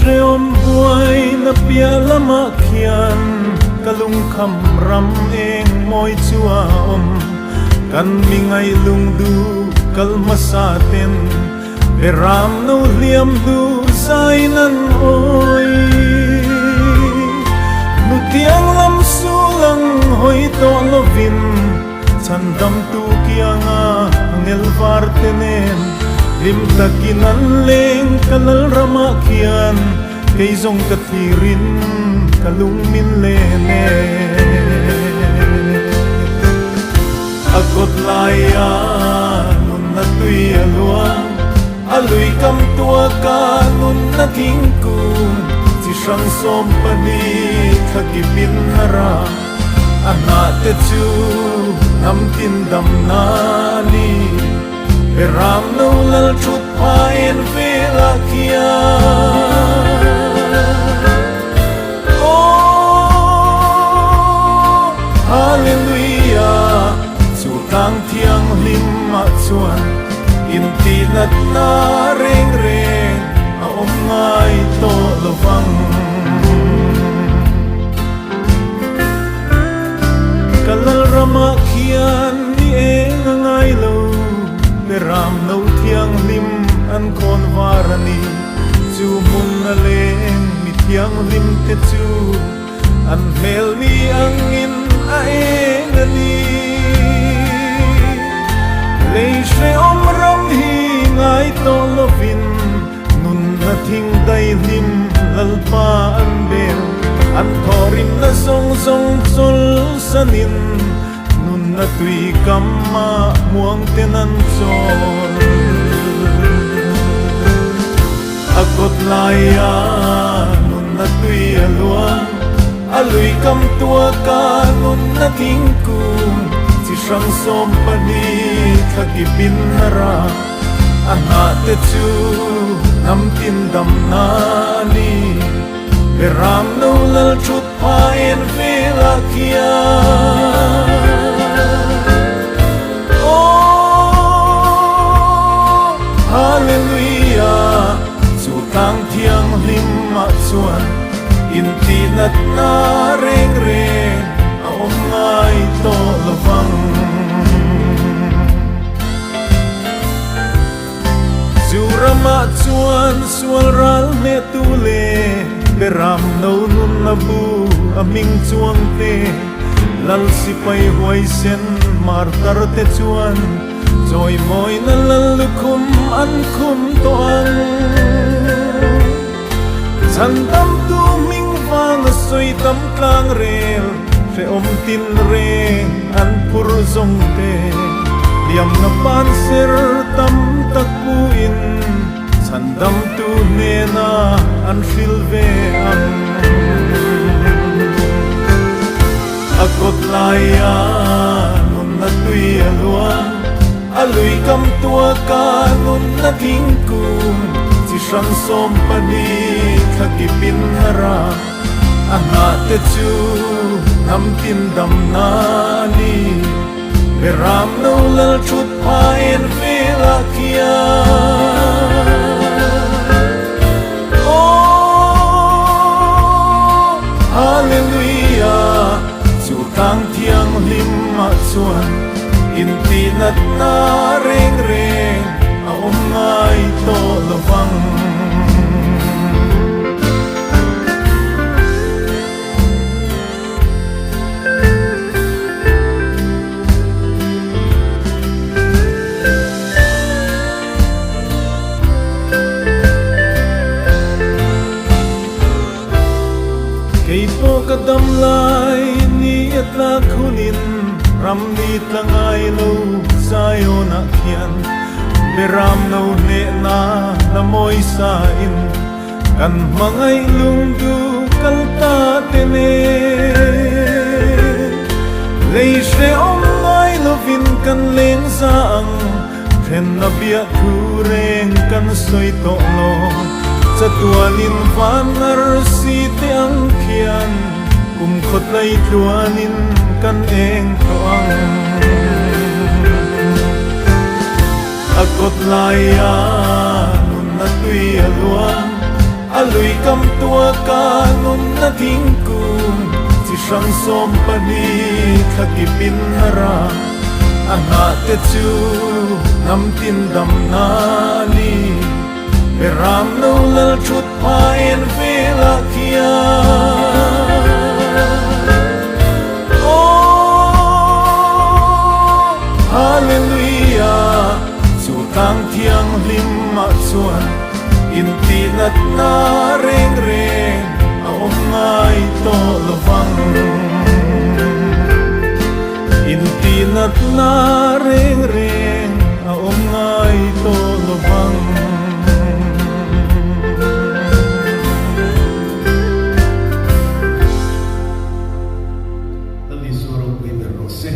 Ôm buổi na bia lama khian kalung kham ram eng moi chua kan mi ngai lung du kal masa ten beram no liam du sai nan oi nu tiang lam sulang hoi to lovin chan dam tu kianga ngel var tenen lim takinan leng kalal rama khian kay zong kathirin kalung min lene agot laya nun na tuy alwa alui kam tua ka nun na thingkung chi sang som pani khagipin nara ana te chu nam tin dam na ni beram no lal chut pain vela kia Hallelujah, chu tang thiang lim ma chuan in ti nat na reng reng a om ngai to lovang kalal rama khian ni eng ngai lo beram no thiang lim an kon varani chu mun na leng mi thiang lim te chu an mel ni angin aengani leishe omram hi ngai to lovin nun na thing dai lim lalpa an bel an thorim na song song sol sanin nun na tui kamma muang tenan chol agot laya nun na tui alwa alui kam tua ka nun na thingkung chi sang som pani khagipin nara ana te chu nam tin dam na ni beram no lal chut pain vela kia oh hallelujah chu tang thiang lim ma chuan in ti nat na reng reng a om ngai to lovang Zurama chuan sual ral me tu le beram no nun na bu aming chuang te lal si pai huai sen mar tar te chuan joy moi na lal khum an khum to an chan tam tu ming vang soi tam tlang rel fe om tin reng an pur zong te liam na pan ser tam tak pu in chan dam tu ne na an fil ve am agot laya nun na tui alwa alui kam tua ka nun na thingkung chi sang som pani khagipin nara ana te chu nam tin dam na ni beram no lal chut pain vela kia oh hallelujah chu tang thiang lim ma chuan in ti nat na reng reng a om ngai to lovang kadam lai ni atla khunin ram ni tlangai lo sayo na khian beram no ne na namoi sa in kan mangai lung du kalta tene leishe om ngai lovin kan leng sang เห็นนาเบียทูเรงกันสวยโตโลจะตัวลินฟานนรสีเตียงเขียนกุมขดไลตัวนินกันเองทวังอากดลายานุนนัตุยอลวงอลุยกำตัวกานุนนัทิ้งกูที่ช่างสมปนีขกิปินนราอาหาเตจูนำตินดำนาลีเปรามนูลลชุดพายนเวลาเคียโอ้ฮาเลลูยาสู่ทางเที่ยงลิมมาส่วนอินตีนัดนาเร่งเร่งเอาง่ายโตละฟังอินตีนัดนาเร่งเร่งเอาง่ายโตละฟังTadi suruh kita rose.